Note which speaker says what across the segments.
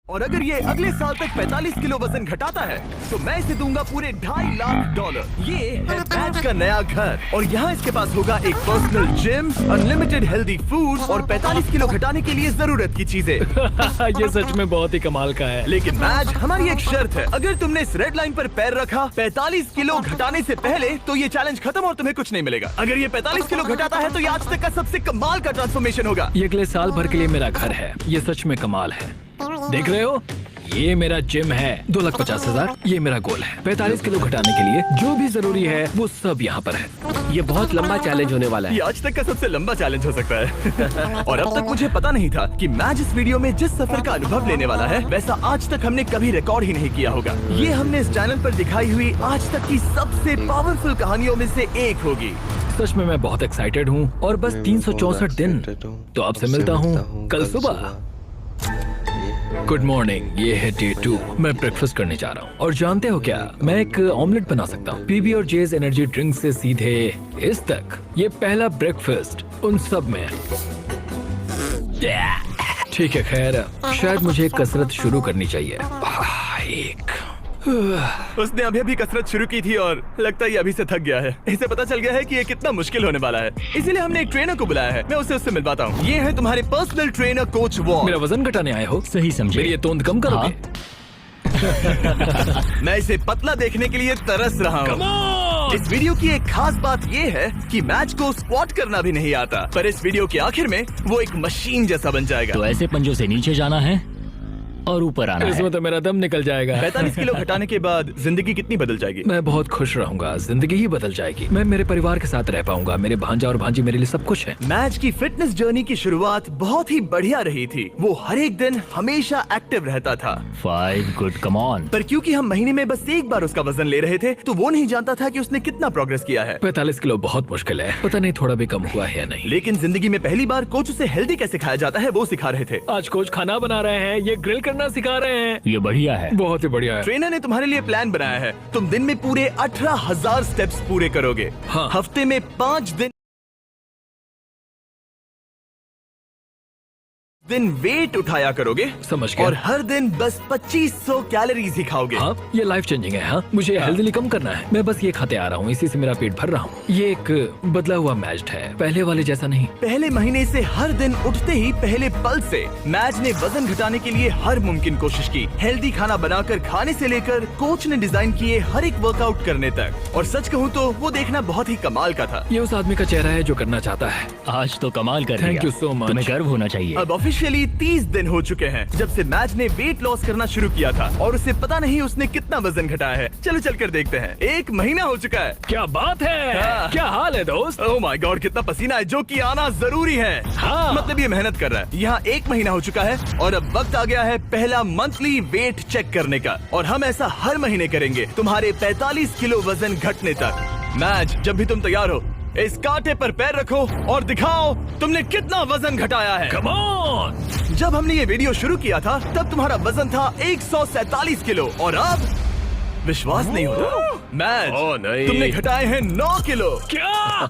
Speaker 1: और अगर ये अगले साल तक 45 किलो वजन घटाता है तो मैं इसे दूंगा पूरे $2.5 लाख। ये है मैज का नया घर और यहाँ इसके पास होगा एक personal gym, unlimited healthy food और 45 किलो घटाने के लिए जरूरत की चीजें।
Speaker 2: ये सच में बहुत ही कमाल का है।
Speaker 1: लेकिन मैज, हमारी एक शर्त है, अगर तुमने इस रेड लाइन पर पैर रखा 45 किलो घटाने से पहले तो ये चैलेंज खत्म और तुम्हें कुछ नहीं मिलेगा। अगर ये 45 किलो घटाता है तो ये आज तक का सबसे कमाल का ट्रांसफॉर्मेशन होगा।
Speaker 2: ये अगले साल भर के लिए मेरा घर है। ये सच में कमाल है। देख रहे हो, ये मेरा जिम है। 2,50,000 ये मेरा गोल है। 45 किलो घटाने के लिए जो भी जरूरी है वो सब यहाँ पर है।
Speaker 3: ये बहुत लंबा चैलेंज होने वाला है।
Speaker 1: ये आज तक का सबसे लंबा चैलेंज हो सकता है। और अब तक मुझे पता नहीं था कि मैज इस वीडियो में जिस सफर का अनुभव लेने वाला है वैसा आज तक हमने कभी रिकॉर्ड ही नहीं किया होगा। ये हमने इस चैनल पर दिखाई हुई आज तक की सबसे पावरफुल कहानियों में से एक होगी।
Speaker 2: सच में मैं बहुत एक्साइटेड हूँ और बस 364 दिन तो आपसे मिलता हूँ कल सुबह। गुड मॉर्निंग, ये है डे 2। मैं ब्रेकफास्ट करने जा रहा हूँ और जानते हो क्या, मैं एक ऑमलेट बना सकता हूँ। पीबी और जेज एनर्जी ड्रिंक से सीधे इस तक। ये पहला ब्रेकफास्ट उन सब में। ठीक है, खैर शायद मुझे कसरत शुरू करनी चाहिए।
Speaker 1: उसने अभी कसरत शुरू की थी और लगता है ये अभी से थक गया है। इसे पता चल गया है कि ये कितना मुश्किल होने वाला है, इसीलिए हमने एक ट्रेनर को बुलाया है। मैं उससे मिलवाता हूँ। ये है तुम्हारे पर्सनल ट्रेनर कोच वॉल।
Speaker 2: मेरा वजन घटाने आए हो?
Speaker 3: सही समझे।
Speaker 2: मेरी ये तोंद कम करोगे?
Speaker 1: मैं इसे पतला देखने के लिए तरस रहा हूँ। इस वीडियो की एक खास बात ये है कि मैच को स्क्वाट करना भी नहीं आता, पर इस वीडियो के आखिर में वो एक मशीन जैसा बन जाएगा।
Speaker 3: तो ऐसे पंजों से नीचे जाना है और ऊपर आना है।
Speaker 2: इसमें तो मेरा दम निकल जाएगा।
Speaker 1: 45 किलो घटाने के बाद जिंदगी कितनी बदल जाएगी?
Speaker 2: मैं बहुत खुश रहूंगा, जिंदगी ही बदल जाएगी। मैं मेरे परिवार के साथ रह पाऊंगा। मेरे भांजा और भांजी मेरे लिए सब कुछ है।
Speaker 1: मैच की फिटनेस जर्नी की शुरुआत बहुत ही बढ़िया रही थी। वो हर एक दिन हमेशा एक्टिव रहता था।
Speaker 3: 5 गुड, कम ऑन।
Speaker 1: पर क्योंकि हम महीने में बस एक बार उसका वजन ले रहे थे तो वो नहीं जानता था कि उसने कितना प्रोग्रेस किया है।
Speaker 2: 45 किलो बहुत मुश्किल है। पता नहीं थोड़ा भी कम हुआ है या नहीं।
Speaker 1: लेकिन जिंदगी में पहली बार कोच उसे हेल्दी कैसे खाया जाता है वो सिखा रहे थे।
Speaker 2: आज कोच खाना बना रहे हैं, ये ग्रिल करना सिखा रहे हैं।
Speaker 3: ये बढ़िया है।
Speaker 2: बहुत ही बढ़िया है।
Speaker 1: ट्रेनर ने तुम्हारे लिए प्लान बनाया है। तुम दिन में पूरे 18,000 स्टेप्स पूरे करोगे।
Speaker 2: हाँ।
Speaker 1: हफ्ते में 5 दिन वेट उठाया करोगे।
Speaker 2: समझ गया।
Speaker 1: और हर दिन बस 2500 कैलोरीज ही खाओगे।
Speaker 2: हाँ, ये लाइफ चेंजिंग है। हाँ, मुझे हेल्दीली कम करना है। मैं बस ये खाते आ रहा हूँ, इसी से मेरा पेट भर रहा हूँ। ये एक बदला हुआ मैच है, पहले वाले जैसा नहीं।
Speaker 1: पहले महीने से हर दिन उठते ही पहले पल से मैच ने वजन घटाने के लिए हर मुमकिन कोशिश की। हेल्दी खाना बनाकर खाने से लेकर कोच ने डिजाइन किए हर एक वर्कआउट करने तक। और सच कहूँ तो वो देखना बहुत ही कमाल का था।
Speaker 2: ये उस आदमी का चेहरा है जो करना चाहता है।
Speaker 3: आज तो कमाल कर
Speaker 2: Thank
Speaker 3: दिया।
Speaker 2: you so much।
Speaker 3: तुम्हें गर्व होना चाहिए।
Speaker 1: अब ऑफिशियली 30 दिन हो चुके हैं जब से मैच ने वेट लॉस करना शुरू किया था और उसे पता नहीं उसने कितना वजन घटाया है। चलो चलकर देखते हैं। 1 महीना हो चुका है।
Speaker 2: क्या बात है।
Speaker 1: हाँ।
Speaker 2: क्या हाल है दोस्त?
Speaker 1: ओह माय गॉड, कितना पसीना है, जो कि आना जरूरी है।
Speaker 2: हाँ।
Speaker 1: मतलब ये मेहनत कर रहा है। यहाँ 1 महीना हो चुका है और अब वक्त आ गया है पहला मंथली वेट चेक करने का। और हम ऐसा हर महीने करेंगे तुम्हारे 45 किलो वजन घटने तक। मैच, जब भी तुम तैयार हो इस कांटे पर पैर रखो और दिखाओ तुमने कितना वजन घटाया है।
Speaker 2: Come on!
Speaker 1: जब हमने ये वीडियो शुरू किया था तब तुम्हारा वजन था 147 किलो और अब विश्वास नहीं होता मैच,
Speaker 2: नहीं।
Speaker 1: तुमने घटाए हैं 9 किलो।
Speaker 2: क्या?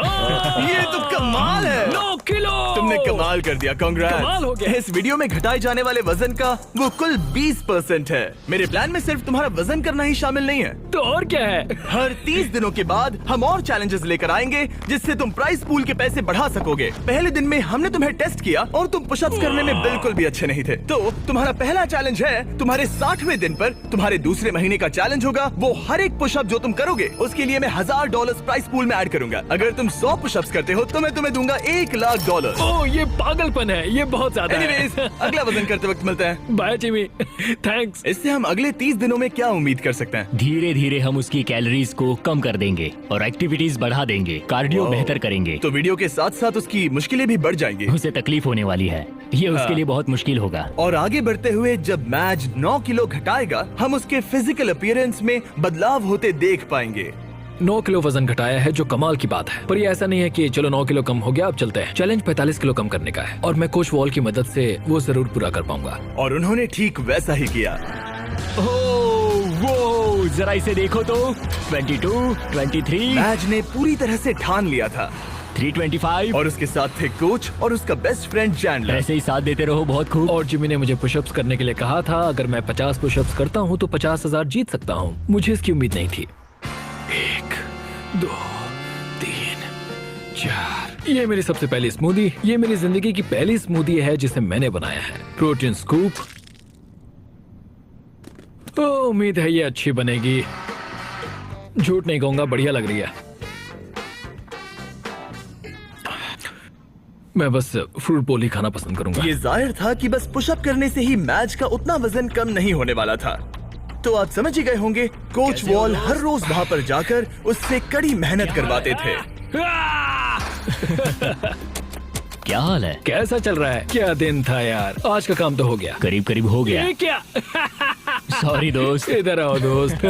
Speaker 1: ये तो कमाल है।
Speaker 2: 9 किलो।
Speaker 1: तुमने कमाल कर दिया, कांग्रेस।
Speaker 2: कमाल हो गया।
Speaker 1: इस वीडियो में घटाए जाने वाले वजन का वो कुल 20% है। मेरे प्लान में सिर्फ तुम्हारा वजन करना ही शामिल नहीं है।
Speaker 2: तो और क्या है?
Speaker 1: हर 30 दिनों के बाद हम और चैलेंजेस लेकर आएंगे जिससे तुम प्राइस पूल के पैसे बढ़ा सकोगे। पहले दिन में हमने तुम्हें टेस्ट किया और तुम पुशअप्स करने में बिल्कुल भी अच्छे नहीं थे। तो तुम्हारा पहला चैलेंज है तुम्हारे 60वें दिन पर। तुम्हारे दूसरे महीने का चैलेंज होगा वो हर एक पुशअप जो तुम करोगे उसके लिए मैं $1000 प्राइस पूल में ऐड करूंगा। अगर तुम 100 पुशअप्स करते हो तो मैं तुम्हें दूंगा $1,00,000।
Speaker 2: ओह, ये पागलपन है। ये बहुत ज्यादा है।
Speaker 1: एनीवेज, अगला वजन करते वक्त मिलते हैं।
Speaker 2: Bye Jimmy, thanks.
Speaker 1: इससे हम अगले 30 दिनों में क्या उम्मीद कर सकते हैं?
Speaker 3: धीरे धीरे हम उसकी कैलोरीज को कम कर देंगे और एक्टिविटीज बढ़ा देंगे। कार्डियो बेहतर करेंगे।
Speaker 1: तो वीडियो के साथ साथ उसकी मुश्किलें भी बढ़ जाएंगी।
Speaker 3: उसे तकलीफ होने वाली है। ये उसके लिए बहुत मुश्किल होगा।
Speaker 1: और आगे बढ़ते हुए जब मैच 9 किलो घटाएगा हम उसके फिजिकल अपीयरेंस में बदलाव होते देख पाएंगे।
Speaker 2: 9 किलो वजन घटाया है जो कमाल की बात है। पर ये ऐसा नहीं है कि चलो 9 किलो कम हो गया अब चलते हैं। चैलेंज 45 किलो कम करने का है और मैं कोच वॉल की मदद से वो जरूर पूरा कर पाऊंगा।
Speaker 1: और उन्होंने ठीक वैसा ही किया।
Speaker 3: वो जरा इसे देखो तो। 22, 23,
Speaker 1: मैच ने पूरी तरह से ठान लिया था
Speaker 3: 325।
Speaker 1: और उसके साथ थे कोच और उसका बेस्ट फ्रेंड चैंडलर।
Speaker 3: ऐसे ही साथ देते रहो, बहुत खूब।
Speaker 2: और जिमी ने मुझे पुशअप्स करने के लिए कहा था, अगर मैं 50 पुशअप्स करता हूँ तो 50,000 जीत सकता हूँ। मुझे इसकी उम्मीद नहीं थी। 1 2 3 4। ये मेरी सबसे पहली स्मूदी। ये मेरी जिंदगी की पहली स्मूदी है जिसे मैंने बनाया है। Protein scoop. उम्मीद है ये अच्छी बनेगी। झूठ नहीं कहूंगा, बढ़िया लग रही है। मैं बस फ्रूट बोल ही खाना पसंद करूंगा।
Speaker 1: ये जाहिर था कि बस पुशअप करने से ही मैच का उतना वजन कम नहीं होने वाला था। तो आप समझ ही गए होंगे, कोच वॉल हर रोज वहाँ पर जाकर उससे कड़ी मेहनत करवाते थे।
Speaker 3: क्या हाल है?
Speaker 2: कैसा चल रहा है? क्या दिन था यार। आज का काम तो हो गया।
Speaker 3: करीब करीब हो गया।
Speaker 2: ये क्या?
Speaker 3: सॉरी दोस्त।
Speaker 2: इधर आओ दोस्त।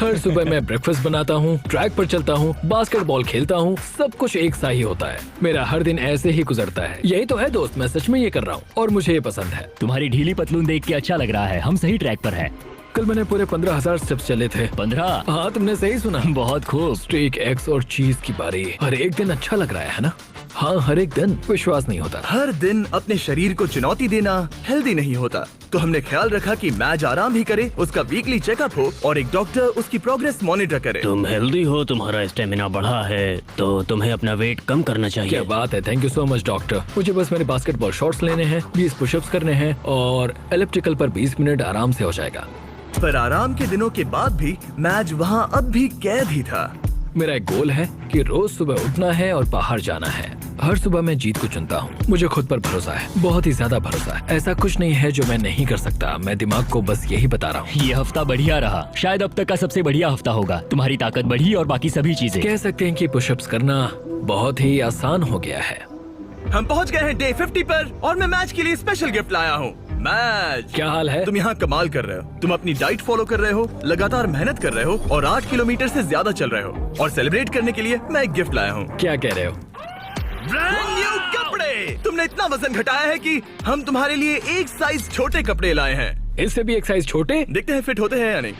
Speaker 2: हर सुबह मैं ब्रेकफास्ट बनाता हूँ, ट्रैक पर चलता हूँ, बास्केटबॉल खेलता हूँ। सब कुछ एक सा ही होता है। मेरा हर दिन ऐसे ही गुजरता है। यही तो है दोस्त, मैं सच में ये कर रहा हूँ और मुझे ये पसंद है।
Speaker 3: तुम्हारी ढीली पतलून देख के अच्छा लग रहा है। हम सही ट्रैक पर हैं।
Speaker 2: कल मैंने पूरे 15,000 स्टेप्स चले थे।
Speaker 3: 15?
Speaker 2: हाँ, तुमने सही सुना।
Speaker 3: बहुत खूब।
Speaker 2: स्टेक, एग्स और चीज की बारी। हर एक दिन अच्छा लग रहा है ना? हाँ, हर एक दिन। विश्वास नहीं होता।
Speaker 1: हर दिन अपने शरीर को चुनौती देना हेल्दी नहीं होता। तो हमने ख्याल रखा कि मैच आराम भी करे, उसका वीकली चेकअप हो और एक डॉक्टर उसकी प्रोग्रेस मॉनिटर करे।
Speaker 4: तुम हेल्दी हो, तुम्हारा स्टेमिना बढ़ा है, तो तुम्हें अपना वेट कम करना
Speaker 2: क्या
Speaker 4: चाहिए।
Speaker 2: बात है, thank you so much doctor. मुझे बस मेरे बास्केटबॉल शॉट्स लेने हैं, 20 पुशअप्स करने हैं और एलिप्टिकल पर 20 मिनट आराम से हो जाएगा।
Speaker 1: पर आराम के दिनों के बाद भी मैच वहाँ अब भी कैद ही था।
Speaker 2: मेरा एक गोल है कि रोज सुबह उठना है और बाहर जाना है। हर सुबह मैं जीत को चुनता हूँ। मुझे खुद पर भरोसा है, बहुत ही ज्यादा भरोसा है। ऐसा कुछ नहीं है जो मैं नहीं कर सकता। मैं दिमाग को बस यही बता रहा हूँ।
Speaker 3: ये हफ्ता बढ़िया रहा, शायद अब तक का सबसे बढ़िया हफ्ता होगा। तुम्हारी ताकत बढ़ी और बाकी सभी चीजें।
Speaker 2: कह सकते हैं कि पुशअप्स करना बहुत ही आसान हो गया है।
Speaker 1: हम पहुँच गए हैं डे 50 पर और मैं मैच के लिए स्पेशल गिफ्ट लाया हूँ। मैच,
Speaker 2: क्या हाल है?
Speaker 1: तुम यहाँ कमाल कर रहे हो। तुम अपनी डाइट फॉलो कर रहे हो, लगातार मेहनत कर रहे हो और 8 किलोमीटर से ज्यादा चल रहे हो। और सेलिब्रेट करने के लिए मैं एक गिफ्ट लाया हूँ।
Speaker 2: क्या कह रहे हो?
Speaker 1: ब्रांड न्यू कपड़े। तुमने इतना वजन घटाया है कि हम तुम्हारे लिए एक साइज छोटे कपड़े लाए हैं।
Speaker 2: इससे भी एक साइज छोटे?
Speaker 1: देखते हैं फिट होते हैं या नहीं।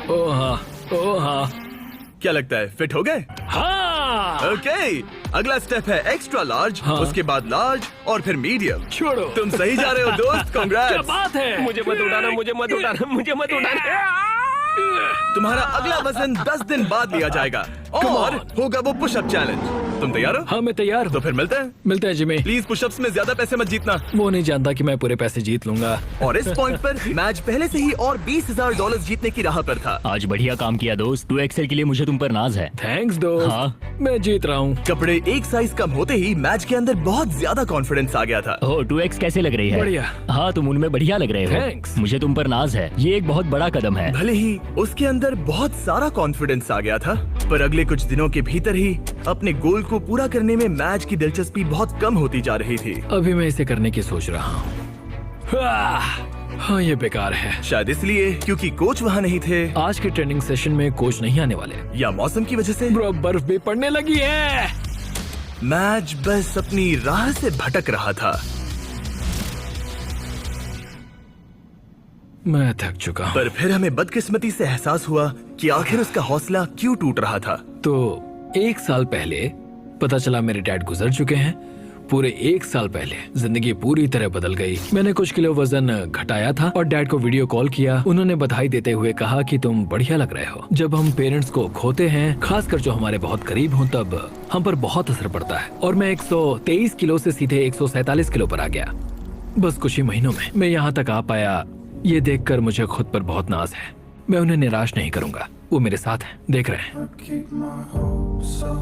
Speaker 2: ओ हाँ, ओ हाँ।
Speaker 1: क्या लगता है, फिट हो गए?
Speaker 2: हाँ।
Speaker 1: ओके, अगला स्टेप है एक्स्ट्रा लार्ज,
Speaker 2: हाँ।
Speaker 1: उसके बाद लार्ज और फिर मीडियम।
Speaker 2: छोड़ो।
Speaker 1: तुम सही जा रहे हो दोस्त,
Speaker 2: क्या
Speaker 1: कांग्रेट्स।
Speaker 2: बात है?
Speaker 4: मुझे मत उठाना, मुझे मत उठाना, मुझे मत उठाना।
Speaker 1: तुम्हारा अगला वजन 10 दिन बाद लिया जाएगा और होगा वो पुशअप चैलेंज। तुम तैयार हो?
Speaker 2: हाँ, मैं तैयार
Speaker 1: तो
Speaker 2: हूँ।
Speaker 1: फिर मिलते हैं।
Speaker 2: मिलते हैं जिमी।
Speaker 1: प्लीज पुशअप्स में ज्यादा पैसे मत जीतना।
Speaker 2: वो नहीं जानता कि मैं पूरे पैसे जीत लूंगा।
Speaker 1: और इस पॉइंट पर मैच पहले से ही और $20,000 जीतने की राह पर था।
Speaker 3: आज बढ़िया काम किया दोस्त। 2XL के लिए मुझे तुम पर नाज है।
Speaker 2: थैंक्स दोस्त।
Speaker 3: हाँ।
Speaker 2: मैं जीत रहा हूँ।
Speaker 1: कपड़े एक साइज कम होते ही मैच के अंदर बहुत ज्यादा कॉन्फिडेंस आ गया था।
Speaker 3: हो 2X कैसे लग रही है?
Speaker 2: बढ़िया।
Speaker 3: हाँ, तुम उनमें बढ़िया लग रहे हो।
Speaker 2: Thanks।
Speaker 3: मुझे तुम पर नाज है। ये एक बहुत बड़ा कदम है।
Speaker 1: भले ही उसके अंदर बहुत सारा कॉन्फिडेंस आ गया था, पर अगले कुछ दिनों के भीतर ही अपने गोल को पूरा करने में मैच की दिलचस्पी बहुत कम होती जा रही थी।
Speaker 2: अभी मैं इसे करने की सोच रहा हूँ। हाँ, ये बेकार है।
Speaker 1: शायद इसलिए क्योंकि कोच वहाँ नहीं थे,
Speaker 2: आज के ट्रेनिंग सेशन में कोच नहीं आने वाले।
Speaker 1: या मौसम की वजह से।
Speaker 2: ब्रो, बर्फ भी पड़ने लगी है।
Speaker 1: मैच बस अपनी राह से भटक रहा था।
Speaker 2: मैं थक चुका हूँ।
Speaker 1: पर फिर हमें बदकिस्मती से एहसास हुआ कि आखिर उसका हौसला क्यों टूट रहा था।
Speaker 2: तो 1 साल पहले पता चला मेरे डैड गुजर चुके हैं। पूरे 1 साल पहले जिंदगी पूरी तरह बदल गई। मैंने कुछ किलो वजन घटाया था और डैड को वीडियो कॉल किया। उन्होंने बधाई देते हुए कहा कि तुम बढ़िया लग रहे हो। जब हम पेरेंट्स को खोते हैं, खासकर जो हमारे बहुत करीब हों, तब हम पर बहुत असर पड़ता है। और मैं 123 किलो से सीधे 147 किलो पर आ गया, बस कुछ ही महीनों में। मैं यहाँ तक आ पाया, ये देखकर मुझे खुद पर बहुत नाज है। मैं उन्हें निराश नहीं करूंगा, वो मेरे साथ हैं, देख रहे हैं।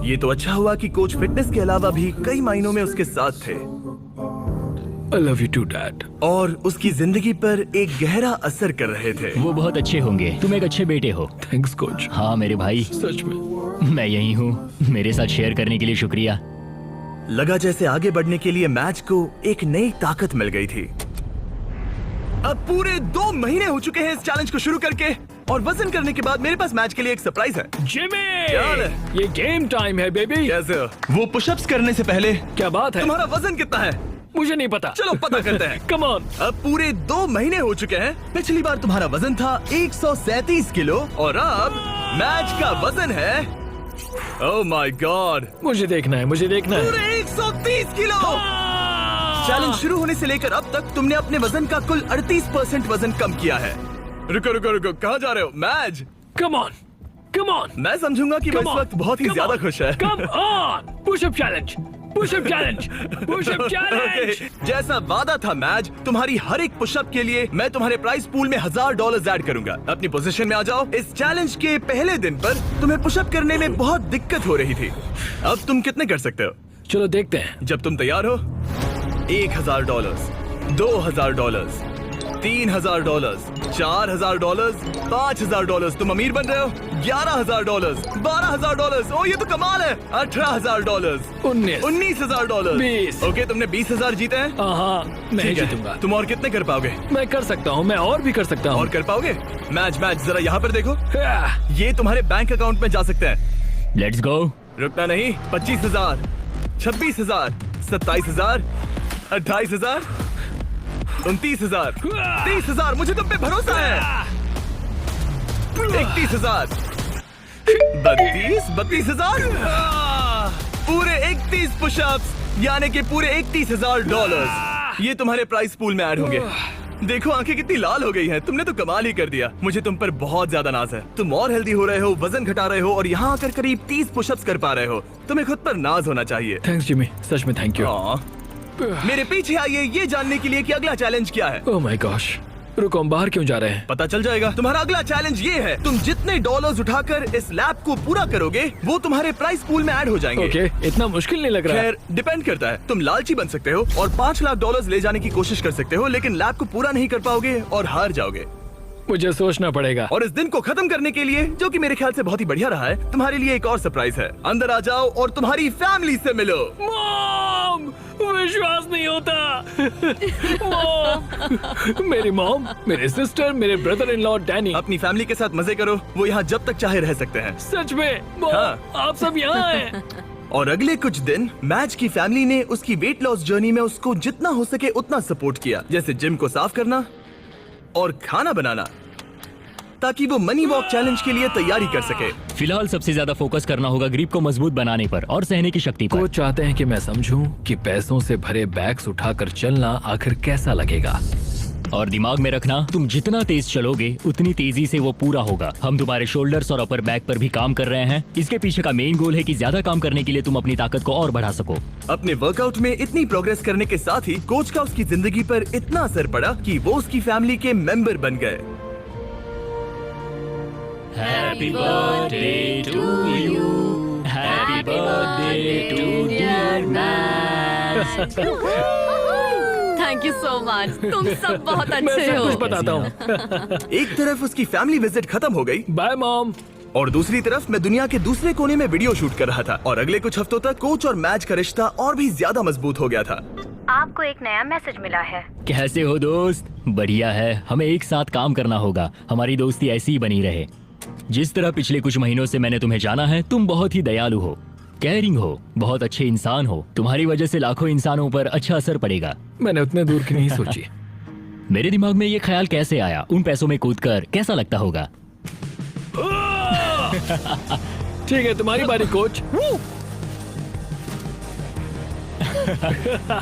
Speaker 1: ये तो अच्छा हुआ कि कोच फिटनेस के अलावा भी कई मायनों में उसके साथ थे
Speaker 2: I love you too, Dad।
Speaker 1: और उसकी जिंदगी पर एक गहरा असर कर रहे थे।
Speaker 3: वो बहुत अच्छे होंगे। तुम एक अच्छे बेटे हो।
Speaker 2: Thanks coach.
Speaker 3: हाँ मेरे भाई,
Speaker 2: सच में।
Speaker 3: मैं यही हूँ। मेरे साथ शेयर करने के लिए शुक्रिया।
Speaker 1: लगा जैसे आगे बढ़ने के लिए मैच को एक नई ताकत मिल गई थी। अब पूरे 2 महीने हो चुके हैं इस चैलेंज को शुरू करके, और वजन करने के बाद मेरे पास मैच के लिए एक सरप्राइज है।
Speaker 2: जिमी,
Speaker 1: क्या हाल है?
Speaker 2: ये गेम टाइम है बेबी।
Speaker 1: कैसे हो? वो पुशअप्स करने से पहले
Speaker 2: क्या बात है?
Speaker 1: तुम्हारा वजन कितना है?
Speaker 2: मुझे नहीं पता।
Speaker 1: चलो पता करते हैं।
Speaker 2: Come on.
Speaker 1: अब पूरे 2 महीने हो चुके हैं। पिछली बार तुम्हारा वजन था 137 किलो और अब मैच का वजन है ओह माय गॉड,
Speaker 2: मुझे देखना है, मुझे देखना है।
Speaker 1: पूरे 130 किलो। चैलेंज शुरू होने से लेकर अब तक तुमने अपने वजन का कुल 38% वजन कम किया है। रुको रुको रुको, कहाँ जा रहे हो? मैज,
Speaker 2: कम ऑन, कम ऑन।
Speaker 1: मैं समझूंगा कि वो इस
Speaker 2: Come on,
Speaker 1: वक्त बहुत ही
Speaker 2: come
Speaker 1: ज्यादा
Speaker 2: on,
Speaker 1: खुश है।
Speaker 2: Come on, push-up challenge, push-up challenge, push-up challenge।
Speaker 1: Okay, जैसा वादा था मैज, तुम्हारी हर एक पुशअप के लिए मैं तुम्हारे प्राइस पूल में $1000 ऐड करूंगा। अपनी पोजीशन में आ जाओ। इस चैलेंज के पहले दिन पर तुम्हें पुशअप करने में बहुत दिक्कत हो रही थी। अब तुम कितने कर सकते हो?
Speaker 2: चलो देखते हैं।
Speaker 1: जब तुम तैयार हो, $1000, $2000, $3000, $4000, $5000। तुम अमीर बन रहे हो। $11000, $12000। ओ ये तो कमाल है। $18000,
Speaker 2: 19
Speaker 1: $19000। ओके, तुमने 20000 जीते हैं।
Speaker 2: हाँ, मैं
Speaker 1: ठीक है।
Speaker 2: जीतूंगा।
Speaker 1: तुम और कितने कर पाओगे?
Speaker 2: मैं कर सकता हूँ, मैं और भी कर सकता हूँ।
Speaker 1: और कर पाओगे? मैच जरा यहाँ पर देखो।
Speaker 2: हाँ,
Speaker 1: ये तुम्हारे बैंक अकाउंट में जा सकते हैं।
Speaker 3: Let's go.
Speaker 1: रुकना नहीं। 25000, 26000, 27000, 28000, 29000, 30000। मुझे तुम पे भरोसा है। 31000, 32000। पूरे 31 पुशअप्स, यानी कि पूरे $31000 ये तुम्हारे प्राइस पूल में ऐड होंगे। देखो आंखें कितनी लाल हो गई हैं। तुमने तो कमाल ही कर दिया। मुझे तुम पर बहुत ज्यादा नाज है। तुम और हेल्दी हो रहे हो, वजन घटा रहे हो और यहाँ आकर करीब 30 पुशअप्स कर पा रहे हो। तुम्हें खुद पर नाज होना चाहिए।
Speaker 2: थैंक्स जिमी, सच में थैंक यू।
Speaker 1: मेरे पीछे आइए ये जानने के लिए कि अगला चैलेंज क्या है।
Speaker 2: ओह माय गॉश, रुको, हम बाहर क्यों जा रहे हैं?
Speaker 1: पता चल जाएगा। तुम्हारा अगला चैलेंज ये है, तुम जितने डॉलर्स उठाकर इस लैब को पूरा करोगे वो तुम्हारे प्राइस पूल में ऐड हो जाएंगे।
Speaker 2: ओके, इतना मुश्किल नहीं लग रहा है।
Speaker 1: खैर, डिपेंड करता है। तुम लालची बन सकते हो और $5 लाख ले जाने की कोशिश कर सकते हो, लेकिन लैब को पूरा नहीं कर पाओगे और हार जाओगे।
Speaker 2: मुझे सोचना पड़ेगा।
Speaker 1: और इस दिन को खत्म करने के लिए, जो कि मेरे ख्याल से बहुत ही बढ़िया रहा है, तुम्हारे लिए एक और सरप्राइज है। अंदर आ जाओ और तुम्हारी फैमिली से मिलो।
Speaker 2: मॉम, विश्वास नहीं होता। मॉम, मेरी मॉम, मेरे सिस्टर, मेरे ब्रदर इन लॉ डैनी।
Speaker 1: अपनी फैमिली के साथ मजे करो। वो यहाँ जब तक चाहे रह सकते हैं।
Speaker 2: सच में मॉम,
Speaker 1: हाँ।
Speaker 2: आप सब यहाँ हैं।
Speaker 1: और अगले कुछ दिन मैच की फैमिली ने उसकी वेट लॉस जर्नी में उसको जितना हो सके उतना सपोर्ट किया, जैसे जिम को साफ करना और खाना बनाना, ताकि वो मनी वॉक चैलेंज के लिए तैयारी कर सके।
Speaker 3: फिलहाल सबसे ज्यादा फोकस करना होगा ग्रिप को मजबूत बनाने पर और सहने की शक्ति पर।
Speaker 2: वो चाहते हैं कि मैं समझूं कि पैसों से भरे बैग्स उठाकर चलना आखिर कैसा लगेगा।
Speaker 3: और दिमाग में रखना, तुम जितना तेज चलोगे उतनी तेजी से वो पूरा होगा। हम तुम्हारे शोल्डर्स और अपर बैक पर भी काम कर रहे हैं। इसके पीछे का मेन गोल है कि ज्यादा काम करने के लिए तुम अपनी ताकत को और बढ़ा सको।
Speaker 1: अपने वर्कआउट में इतनी प्रोग्रेस करने के साथ ही कोच का उसकी जिंदगी पर इतना असर पड़ा कि वो उसकी फैमिली के मेंबर बन गए।
Speaker 3: Happy birthday to you, happy birthday to dear match.
Speaker 5: Thank you so much. तुम सब बहुत
Speaker 2: मैं
Speaker 5: अच्छे
Speaker 2: सब
Speaker 5: हो।
Speaker 2: कुछ बताता हूँ।
Speaker 1: एक तरफ उसकी फैमिली विजिट खत्म हो गई
Speaker 2: बाय मॉम।
Speaker 1: और दूसरी तरफ मैं दुनिया के दूसरे कोने में वीडियो शूट कर रहा था। और अगले कुछ हफ्तों तक कोच और मैच का रिश्ता और भी ज्यादा मजबूत हो गया था।
Speaker 6: आपको एक नया मैसेज मिला है।
Speaker 3: कैसे हो दोस्त? बढ़िया है। हमें एक साथ काम करना होगा। हमारी दोस्ती ऐसी ही बनी रहे। जिस तरह पिछले कुछ महीनों से मैंने तुम्हें जाना है, तुम बहुत ही दयालु हो, केयरिंग हो, बहुत अच्छे इंसान हो। तुम्हारी वजह से लाखों इंसानों पर अच्छा असर पड़ेगा।
Speaker 2: मैंने उतने दूर की नहीं सोची।
Speaker 3: मेरे दिमाग में ये ख्याल कैसे आया? उन पैसों में कूदकर कैसा लगता होगा?
Speaker 2: ठीक है, तुम्हारी बारी कोच।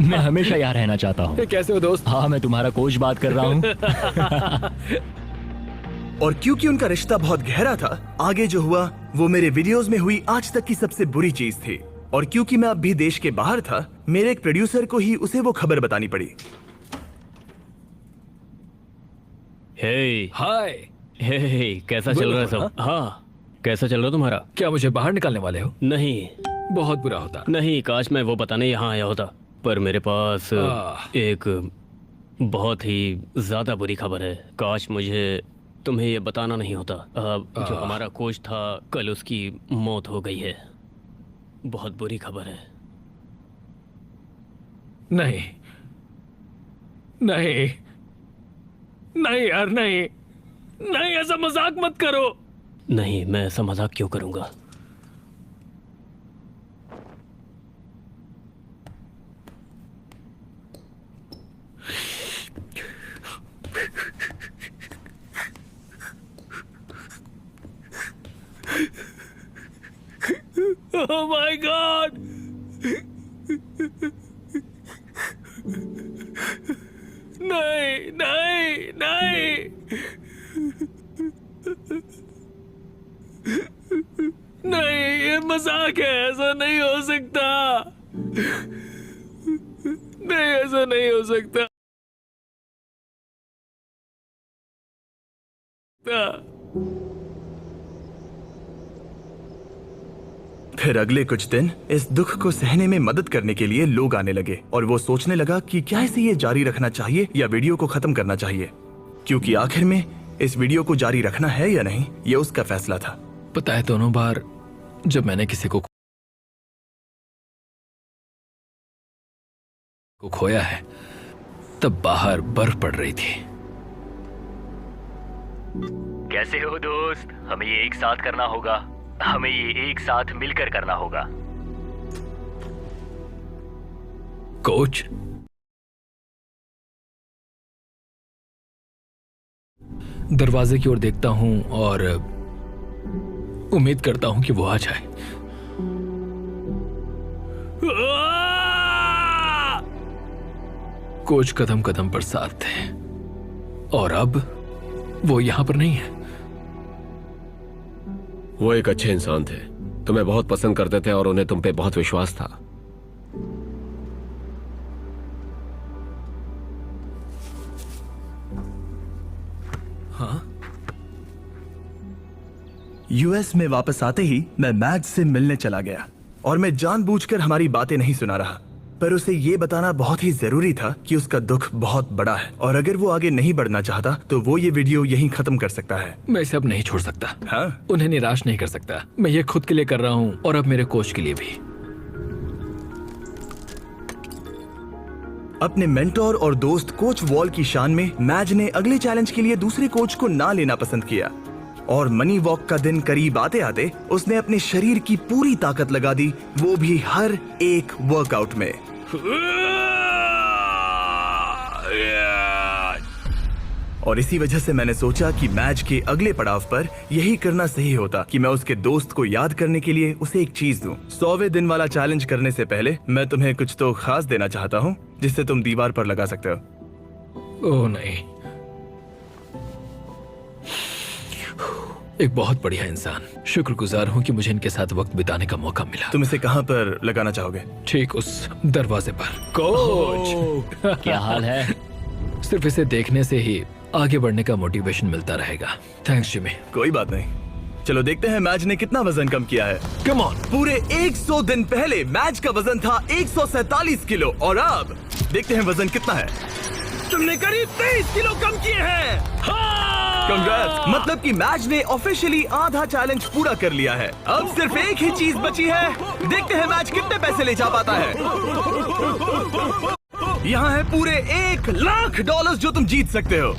Speaker 3: मैं हमेशा यहाँ रहना चाहता हूँ।
Speaker 2: कैसे हो दोस्त?
Speaker 3: हाँ, मैं तुम्हारा कोच बात कर रहा हूँ।
Speaker 1: और क्योंकि उनका रिश्ता बहुत गहरा था, आगे जो हुआ वो मेरे वीडियोस में हुई आज तक की सबसे बुरी चीज थी। और क्योंकि मैं अब भी देश के बाहर था, मेरे एक प्रोड्यूसर को ही उसे वो खबर बतानी पड़ी।
Speaker 4: हे
Speaker 2: हाय।
Speaker 4: हे, कैसा चल रहा है सब? हाँ, कैसा चल रहा तुम्हारा?
Speaker 2: क्या मुझे बाहर निकालने वाले हो?
Speaker 4: नहीं
Speaker 2: बहुत बुरा होता।
Speaker 4: नहीं, काश मैं वो बताने यहाँ आया होता, पर मेरे पास एक बहुत ही ज्यादा बुरी खबर है। काश मुझे तुम्हें ये बताना नहीं होता। जो हमारा कोच था, कल उसकी मौत हो गई है। बहुत बुरी खबर है।
Speaker 2: नहीं नहीं नहीं यार, नहीं नहीं, ऐसा मजाक मत करो।
Speaker 4: नहीं, मैं ऐसा मजाक क्यों करूंगा?
Speaker 2: Oh my God! नहीं नहीं नहीं! नहीं, ये मजाक है, ऐसा नहीं हो सकता। नहीं, ऐसा नहीं हो सकता।
Speaker 1: फिर अगले कुछ दिन इस दुख को सहने में मदद करने के लिए लोग आने लगे और वो सोचने लगा कि क्या इसे ये जारी रखना चाहिए या वीडियो को खत्म करना चाहिए, क्योंकि आखिर में इस वीडियो को जारी रखना है या नहीं ये उसका फैसला था।
Speaker 2: पता है, दोनों बार जब मैंने किसी को खोया है तब बाहर बर्फ पड़ रही थी।
Speaker 3: कैसे हो दोस्त? हमें ये एक साथ करना होगा, हमें ये एक साथ मिलकर करना होगा।
Speaker 2: कोच, दरवाजे की ओर देखता हूं और उम्मीद करता हूं कि वो आ जाए। कोच कदम कदम पर साथ थे और अब वो यहां पर नहीं है।
Speaker 7: वो एक अच्छे इंसान थे, तुम्हें बहुत पसंद करते थे और उन्हें तुम पे बहुत विश्वास था।
Speaker 2: हाँ?
Speaker 1: यूएस में वापस आते ही मैं मैज से मिलने चला गया और मैं जानबूझकर हमारी बातें नहीं सुना रहा, पर उसे ये बताना बहुत ही जरूरी था कि उसका दुख बहुत बड़ा है और अगर वो आगे नहीं बढ़ना चाहता तो वो ये वीडियो यहीं खत्म कर सकता है।
Speaker 2: मैं इसे अब नहीं छोड़ सकता।
Speaker 1: हाँ?
Speaker 2: उन्हें निराश नहीं कर सकता। मैं ये खुद के लिए कर रहा हूं और अब मेरे कोच के लिए भी।
Speaker 1: अपने मेंटोर और दोस्त कोच वॉल की शान में मैज ने अगले चैलेंज के लिए दूसरे कोच को ना लेना पसंद किया और मनी वॉक का दिन करीब आते आते उसने अपने शरीर की पूरी ताकत लगा दी, वो भी हर एक वर्कआउट में। और इसी वजह से मैंने सोचा कि मैच के अगले पड़ाव पर यही करना सही होता कि मैं उसके दोस्त को याद करने के लिए उसे एक चीज दूं। 100वें दिन वाला चैलेंज करने से पहले मैं तुम्हें कुछ तो खास देना चाहता हूं जिससे तुम दीवार पर लगा सकते हो।
Speaker 2: ओह नहीं, एक बहुत बढ़िया इंसान। शुक्रगुजार हूं कि मुझे इनके साथ वक्त बिताने का मौका मिला।
Speaker 1: तुम इसे कहां पर लगाना चाहोगे?
Speaker 2: ठीक उस दरवाजे पर। कोच,
Speaker 3: क्या हाल है?
Speaker 2: सिर्फ इसे देखने से ही आगे बढ़ने का मोटिवेशन मिलता रहेगा। Thanks Jimmy.
Speaker 1: कोई बात नहीं, चलो देखते हैं मैच ने कितना वजन कम किया है।
Speaker 2: Come on.
Speaker 1: पूरे 100 दिन पहले मैच का वजन था 147 किलो और अब देखते हैं वजन कितना है। तुमने करीब 23 किलो कम किए हैं। कंग्रेट्स, मतलब कि मैच ने ऑफिशियली आधा चैलेंज पूरा कर लिया है। अब सिर्फ एक ही चीज बची है, देखते हैं मैच कितने पैसे ले जा पाता है। यहाँ है पूरे $1,00,000 जो तुम जीत सकते हो।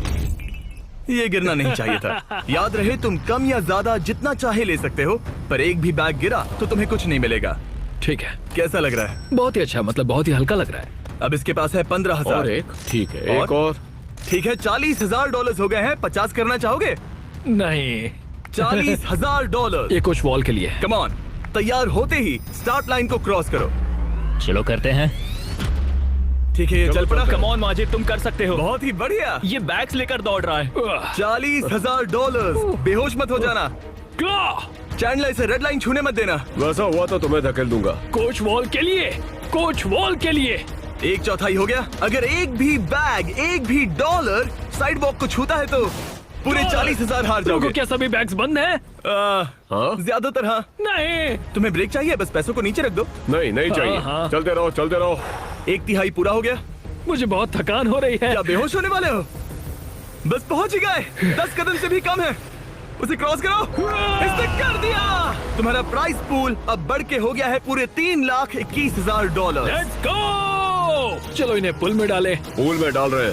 Speaker 1: ये गिरना नहीं चाहिए था। याद रहे, तुम कम या ज्यादा जितना चाहे ले सकते हो, पर एक भी बैग गिरा तो तुम्हें कुछ नहीं मिलेगा।
Speaker 2: ठीक है,
Speaker 1: कैसा लग रहा है?
Speaker 2: बहुत ही अच्छा, मतलब बहुत ही हल्का लग रहा है।
Speaker 1: अब इसके पास है 15,000।
Speaker 7: और एक, ठीक है, एक और।
Speaker 1: ठीक है, $40,000 हो गए हैं। 50 करना चाहोगे?
Speaker 2: नहीं,
Speaker 1: $40,000।
Speaker 2: ये कुछ वॉल के लिए है।
Speaker 1: कम ऑन, तैयार होते ही स्टार्ट लाइन को क्रॉस करो।
Speaker 3: चलो करते हैं।
Speaker 1: ठीक है, ये चल पड़ा।
Speaker 8: कम ऑन माजिद, तुम कर सकते हो।
Speaker 1: बहुत ही बढ़िया।
Speaker 8: ये बैग्स लेकर दौड़ रहा है।
Speaker 1: $40,000। बेहोश मत हो जाना। चैंडलर, इसे रेड लाइन छूने मत देना।
Speaker 7: वैसा हुआ तो तुम्हें धकेल दूंगा।
Speaker 2: कोच वॉल के लिए, कोच वॉल के लिए।
Speaker 1: 1/4 हो गया। अगर एक भी बैग, एक भी डॉलर साइड वॉक को छूता है तो पूरे 40,000 हार जाओगे।
Speaker 2: क्या सभी बैग्स बंद हैं?
Speaker 7: हाँ?
Speaker 1: ज्यादातर हाँ।
Speaker 2: नहीं,
Speaker 1: तुम्हें ब्रेक चाहिए? बस पैसों को नीचे रख दो।
Speaker 7: नहीं, नहीं चाहिए।
Speaker 2: हाँ।
Speaker 7: चलते रहो, चलते रहो।
Speaker 1: 1/3 पूरा हो गया।
Speaker 2: मुझे बहुत थकान हो रही है।
Speaker 1: क्या बेहोश होने वाले हो? बस पहुंच ही गए। 10 कदम से भी कम है। उसे क्रॉस करो। इसने कर दिया। तुम्हारा प्राइस पूल अब बढ़ के हो गया है पूरे $3,21,000।
Speaker 2: Let's go. चलो इन्हें पुल में डाले।
Speaker 7: पूल में डाल रहे।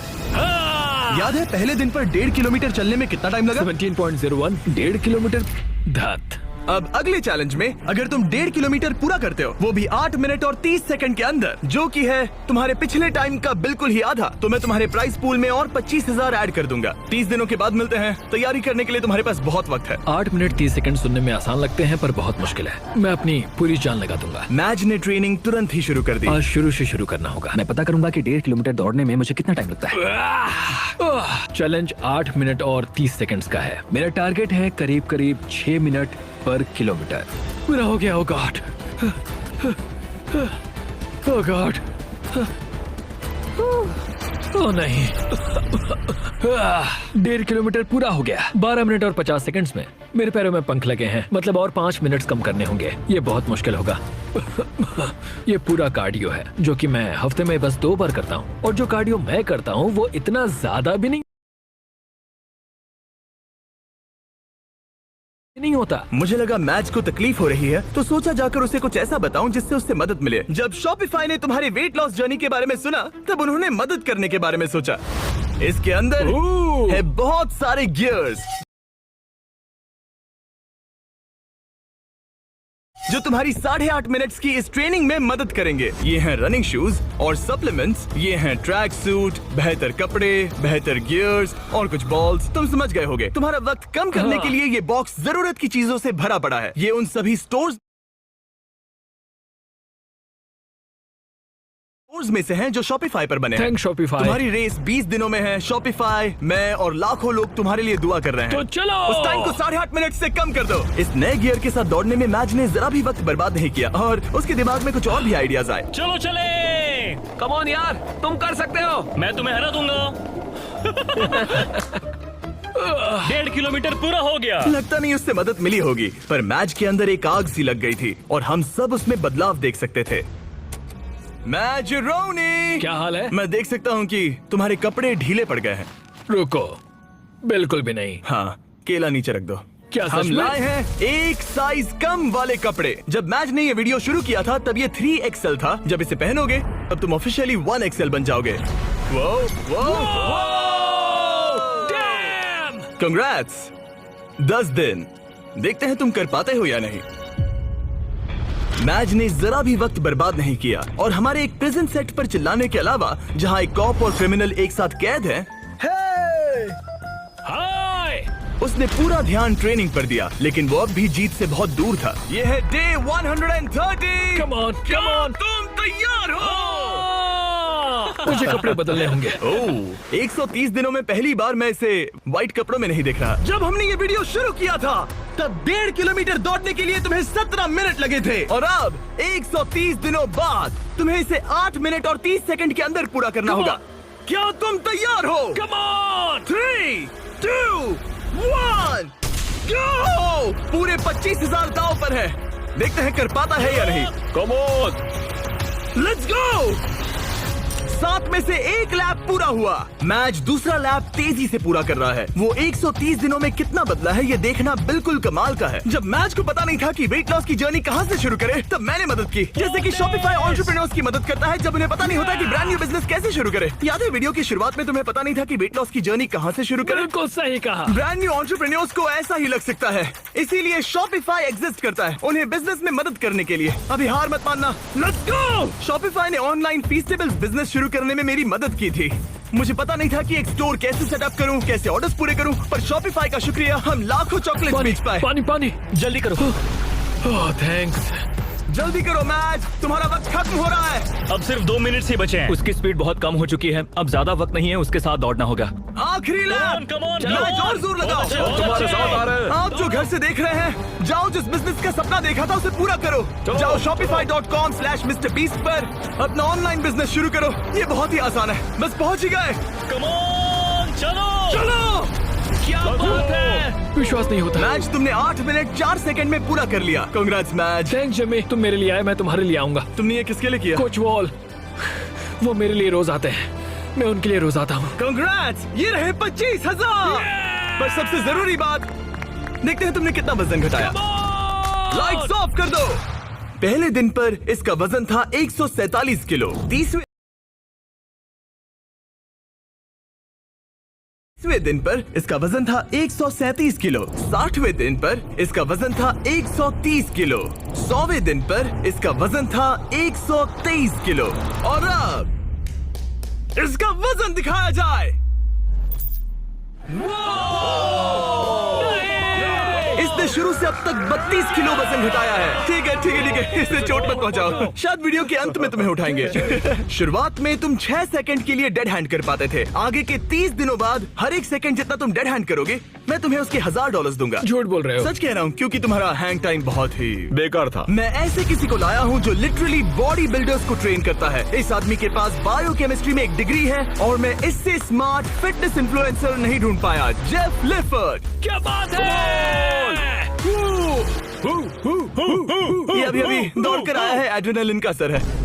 Speaker 1: याद है पहले दिन पर 1.5 किलोमीटर चलने में कितना टाइम लगा?
Speaker 2: 17.01, 1.5 किलोमीटर। धत,
Speaker 1: अब अगले चैलेंज में अगर तुम 1.5 किलोमीटर पूरा करते हो, वो भी 8 मिनट और 30 सेकंड के अंदर, जो कि है तुम्हारे पिछले टाइम का बिल्कुल ही आधा, तो मैं तुम्हारे प्राइस पूल में और 25,000 ऐड कर दूंगा। 30 दिनों के बाद मिलते हैं। तैयारी करने के लिए तुम्हारे पास बहुत वक्त है।
Speaker 2: 8 मिनट 30 सेकंड सुनने में आसान लगते हैं पर बहुत मुश्किल है। मैं अपनी पूरी जान लगा दूंगा।
Speaker 1: मैच ने ट्रेनिंग तुरंत ही शुरू कर दी।
Speaker 2: आज शुरू से शुरू करना होगा।
Speaker 3: मैं पता करूंगा कि 1.5 किलोमीटर दौड़ने में मुझे कितना टाइम लगता है।
Speaker 2: चैलेंज 8 मिनट और 30 सेकंड्स का है। मेरा टारगेट है करीब 6 मिनट पर किलोमीटर। मेरा हो गया। ओह गॉड, ओह गॉड, ओह नहीं। 1.5 किलोमीटर पूरा हो गया 12 मिनट और 50 सेकंड्स में। मेरे पैरों में पंख लगे हैं, मतलब और 5 मिनट्स कम करने होंगे। ये बहुत मुश्किल होगा। ये पूरा कार्डियो है जो कि मैं हफ्ते में बस 2 बार करता हूँ, और जो कार्डियो मैं करता हूँ वो इतना ज्यादा भी नहीं होता।
Speaker 1: मुझे लगा मैच को तकलीफ हो रही है, तो सोचा जाकर उसे कुछ ऐसा बताऊं जिससे उससे मदद मिले। जब शॉपिफाई ने तुम्हारे वेट लॉस जर्नी के बारे में सुना, तब उन्होंने मदद करने के बारे में सोचा। इसके अंदर है बहुत सारे गियर्स जो तुम्हारी 8.5 मिनट्स की इस ट्रेनिंग में मदद करेंगे। ये हैं रनिंग शूज और सप्लीमेंट्स, ये हैं ट्रैक सूट, बेहतर कपड़े, बेहतर गियर्स और कुछ बॉल्स। तुम समझ गए होगे। तुम्हारा वक्त कम करने के लिए ये बॉक्स जरूरत की चीजों से भरा पड़ा है। ये उन सभी स्टोर्स में से हैं जो शॉपिफाई पर बने हैं।
Speaker 2: Thanks Shopify.
Speaker 1: तुम्हारी रेस 20 दिनों में है। शॉपिफाई, मैं और लाखों लोग तुम्हारे लिए दुआ कर रहे हैं।
Speaker 2: तो चलो
Speaker 1: उस टाइम को 8.5 मिनट से कम कर दो। इस नए गियर के साथ दौड़ने में मैच ने जरा भी वक्त बर्बाद नहीं किया और उसके दिमाग में कुछ और भी आइडियाज आए।
Speaker 8: चलो चले।
Speaker 7: कम ऑन यार, तुम कर सकते हो।
Speaker 8: मैं तुम्हें हरा दूंगा। 1.5 किलोमीटर पूरा हो गया।
Speaker 1: लगता नहीं उससे मदद मिली होगी, पर मैच के अंदर एक आग सी लग गई थी और हम सब उसमें बदलाव देख सकते थे। मैच रोनी,
Speaker 2: क्या हाल है?
Speaker 1: मैं देख सकता हूँ कि तुम्हारे कपड़े ढीले पड़ गए हैं।
Speaker 2: रुको, बिल्कुल भी नहीं।
Speaker 1: हाँ, केला नीचे रख दो।
Speaker 2: क्या सच
Speaker 1: हम
Speaker 2: में?
Speaker 1: लाए हैं एक साइज कम वाले कपड़े। जब मैच ने ये वीडियो शुरू किया था तब ये 3XL था। जब इसे पहनोगे तब तुम ऑफिशियली 1XL बन जाओगे। वो कंग्रेट्स। 10 दिन, देखते हैं तुम कर पाते हो या नहीं। मैच ने जरा भी वक्त बर्बाद नहीं किया और हमारे एक प्रिजन सेट पर चिल्लाने के अलावा, जहां एक कॉप और क्रिमिनल एक साथ कैद हैं,
Speaker 2: हाय!
Speaker 1: उसने पूरा ध्यान ट्रेनिंग पर दिया, लेकिन वो अब भी जीत से बहुत दूर था। ये है day 130।
Speaker 2: Come on, come on!
Speaker 1: तुम तैयार हो?
Speaker 2: मुझे कपड़े बदलने होंगे।
Speaker 1: ओह, 130 दिनों में पहली बार मैं इसे व्हाइट कपड़ों में नहीं देख रहा। जब हमने ये वीडियो शुरू किया था तब 1.5 किलोमीटर दौड़ने के लिए तुम्हें 17 मिनट लगे थे, और अब 130 दिनों बाद तुम्हें इसे 8 मिनट और 30 सेकंड के अंदर पूरा करना होगा। क्या तुम तैयार हो?
Speaker 2: Come on!
Speaker 1: 3, 2, 1, go! पूरे 25,000 दांव पर है। देखते हैं कर पाता है या नहीं।
Speaker 7: Come on.
Speaker 1: Let's go. 7 में से 1 लैप पूरा हुआ। मैच दूसरा लैप तेजी से पूरा कर रहा है। वो 130 दिनों में कितना बदला है ये देखना बिल्कुल कमाल का है। जब मैच को पता नहीं था कि वेट लॉस की जर्नी कहां से शुरू करे, तब मैंने मदद की। जैसे कि शॉपिफाई एंटरप्रेन्योर्स की मदद करता है जब उन्हें पता नहीं होता कि ब्रांड न्यू बिजनेस कैसे शुरू करे। याद है वीडियो की शुरुआत में तुम्हें पता नहीं था कि वेट लॉस की जर्नी कहां से शुरू करे?
Speaker 2: बिल्कुल सही कहा।
Speaker 1: ब्रांड न्यू एंटरप्रेन्योर्स को ऐसा ही लग सकता है, इसीलिए शॉपिफाई एग्जिस्ट करता है, उन्हें बिजनेस में मदद करने के लिए। अभी हार मत मानना। Let's go. शॉपिफाई ने ऑनलाइन फीस्टेबल्स बिजनेस शुरू करने में मेरी मदद की थी। मुझे पता नहीं था कि एक स्टोर कैसे सेटअप करूं, कैसे ऑर्डर्स पूरे करूं, पर शॉपिफाई का शुक्रिया हम लाखों चॉकलेट्स बेच पाए।
Speaker 2: पानी, जल्दी करो। ओह थैंक्स।
Speaker 1: जल्दी करो मैच, तुम्हारा वक्त खत्म हो रहा है।
Speaker 8: अब सिर्फ 2 मिनट ही बचे हैं।
Speaker 2: उसकी स्पीड बहुत कम हो चुकी है, अब ज्यादा वक्त नहीं है, उसके साथ दौड़ना होगा।
Speaker 1: आखिरी लैप।
Speaker 8: come on,
Speaker 1: मैच और जोर लगाओ।
Speaker 7: तुम्हारे साथ आ रहे हैं।
Speaker 1: आप जो घर से देख रहे हैं, जाओ जिस बिजनेस का सपना देखा था उसे पूरा करो। जाओ shopify.com/MrBeast पर अपना ऑनलाइन बिजनेस शुरू करो। ये बहुत ही आसान है, बस पहुंच ही गए।
Speaker 8: कम ऑन, चलो।
Speaker 1: क्या
Speaker 8: बात है?
Speaker 2: विश्वास नहीं होता।
Speaker 1: मैच तुमने 8 मिनट 4 सेकंड में पूरा कर लिया। Congrats match.
Speaker 2: थैंक्स जमी, तुम मेरे लिए आए, मैं तुम्हारे लिए आऊंगा।
Speaker 1: तुमने ये किसके लिए किया?
Speaker 2: कोच वॉल, वो मेरे लिए रोज आते हैं, मैं उनके लिए रोज आता हूँ।
Speaker 1: कांग्रेट्स, ये रहे 25,000। पर सबसे जरूरी बात, देखते हैं तुमने कितना वजन घटाया। लाइट्स ऑफ कर दो। पहले दिन पर इसका वजन था 147 किलो। 30वें 60वें दिन पर इसका वजन था 137 किलो। 60वें दिन पर इसका वजन था 130 किलो। 100वें दिन पर इसका वजन था 123 किलो। और अब इसका वजन दिखाया जाए। इसने शुरू से अब तक 32 किलो वजन घटाया है। ठीक है ठीक है ठीक है, इससे चोट मत पहुंचाओ, शायद वीडियो के अंत में तुम्हें उठाएंगे। शुरुआत में तुम 6 सेकंड के लिए डेड हैंड कर पाते थे। आगे के 30 दिनों बाद हर एक सेकंड जितना तुम डेड हैंड करोगे मैं तुम्हें उसके $1000 दूंगा।
Speaker 2: झूठ बोल रहे हो।
Speaker 1: सच कह रहा हूँ, क्योंकि तुम्हारा हैंग टाइम बहुत ही
Speaker 7: बेकार था।
Speaker 1: मैं ऐसे किसी को लाया हूँ जो लिटरली बॉडी बिल्डर्स को ट्रेन करता है। इस आदमी के पास बायोकेमिस्ट्री में एक डिग्री है और मैं इससे स्मार्ट फिटनेस इन्फ्लुएंसर नहीं ढूंढ पाया। जेफ लिफर्ड।
Speaker 8: क्या बात है?
Speaker 1: ये अभी दौड़ कर आया है, एड्रेनलिन का असर है।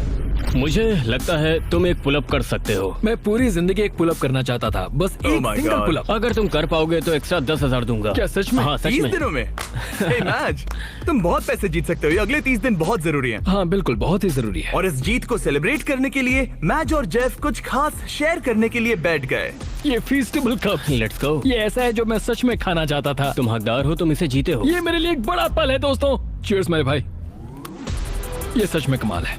Speaker 4: मुझे लगता है तुम एक पुलअप कर सकते हो।
Speaker 2: मैं पूरी जिंदगी एक पुलअप करना चाहता था, बस
Speaker 1: Oh
Speaker 2: एक
Speaker 1: my
Speaker 2: सिंगल
Speaker 1: God.
Speaker 2: पुलअप।
Speaker 4: अगर तुम कर पाओगे तो एक्स्ट्रा 10,000 दूंगा।
Speaker 2: क्या सच में?
Speaker 4: हाँ सच
Speaker 1: 30
Speaker 4: में।
Speaker 1: दिनों में hey, मैच तुम बहुत पैसे जीत सकते हो। ये अगले 30 दिन बहुत जरूरी हैं।
Speaker 2: हाँ बिल्कुल, बहुत ही जरूरी है।
Speaker 1: और इस जीत को सेलिब्रेट करने के लिए मैच और जेफ कुछ खास शेयर करने के लिए बैठ गए।
Speaker 2: ये फीस्टेबल कप,
Speaker 4: लेट्स गो।
Speaker 2: ये ऐसा है जो मैं सच में खाना चाहता था।
Speaker 4: तुम हकदार हो, तुम इसे जीते हो।
Speaker 2: ये मेरे लिए एक बड़ा पल है दोस्तों। चीयर्स मेरे भाई, ये सच में कमाल है।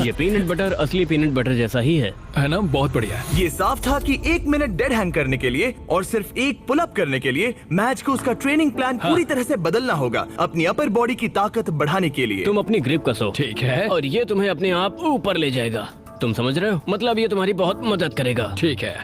Speaker 4: ये पीनट बटर असली पीनट बटर जैसा ही है
Speaker 2: ना? बहुत बढ़िया है।
Speaker 1: ये साफ था कि 1 मिनट डेड हैंग करने के लिए और सिर्फ एक पुल अप करने के लिए मैच को उसका ट्रेनिंग प्लान पूरी तरह से बदलना होगा, अपनी अपर बॉडी की ताकत बढ़ाने के लिए।
Speaker 4: तुम अपनी ग्रिप कसो।
Speaker 2: ठीक है।
Speaker 4: और ये तुम्हें अपने आप ऊपर ले जाएगा। तुम समझ रहे हो? मतलब ये तुम्हारी बहुत मदद करेगा।
Speaker 2: ठीक है।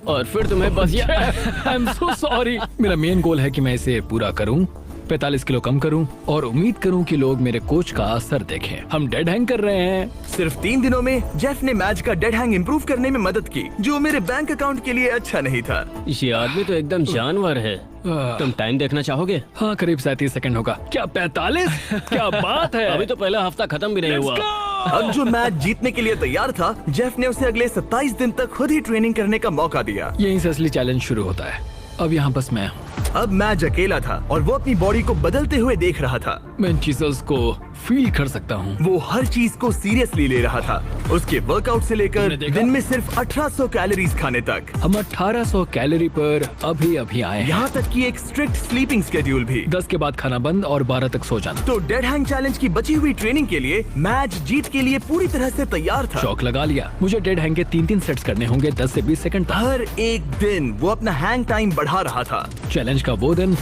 Speaker 4: और फिर तुम्हें बस
Speaker 2: आई एम सो सॉरी। मेरा मेन गोल है कि मैं इसे पूरा करूं, 45 किलो कम करूं और उम्मीद करूं कि लोग मेरे कोच का असर देखें। हम डेड हैंग कर रहे हैं।
Speaker 1: सिर्फ 3 दिनों में जेफ ने मैच का डेड हैंग इंप्रूव करने में मदद की, जो मेरे बैंक अकाउंट के लिए अच्छा नहीं था।
Speaker 4: ये आदमी तो एकदम जानवर है। तुम टाइम देखना चाहोगे?
Speaker 2: हाँ, करीब 37 सेकंड होगा। क्या 45? क्या बात है।
Speaker 4: अभी तो पहला हफ्ता खत्म भी नहीं हुआ।
Speaker 1: अब जो मैच जीतने के लिए तैयार था, जेफ ने उसे अगले 27 दिन तक खुद ही ट्रेनिंग करने का मौका दिया।
Speaker 2: यहीं से असली चैलेंज शुरू होता है। अब यहाँ बस मैं हूँ।
Speaker 1: अब मैच अकेला था और वो अपनी बॉडी को बदलते हुए देख रहा था।
Speaker 2: मैं इन चीजों को फील कर सकता हूँ।
Speaker 1: वो हर चीज को सीरियसली ले रहा था, उसके वर्कआउट से लेकर
Speaker 2: तुमने देखा?
Speaker 1: दिन में सिर्फ 1800 कैलोरीज खाने तक।
Speaker 2: हम 1800 कैलोरी पर अभी आए हैं।
Speaker 1: यहाँ तक कि एक स्ट्रिक्ट स्लीपिंग स्केड्यूल भी।
Speaker 2: 10 के बाद खाना बंद और 12 तक सो जाना।
Speaker 1: तो डेड हैंग चैलेंज की बची हुई ट्रेनिंग के लिए मैच जीत के लिए पूरी तरह से तैयार था।
Speaker 2: शौक लगा लिया। मुझे डेड हैंग के 3-3 सेट्स करने होंगे 10 से 20 सेकंड तक।
Speaker 1: हर एक दिन वो अपना हैंग टाइम बढ़ा रहा था।
Speaker 2: चैलेंज का वो दिन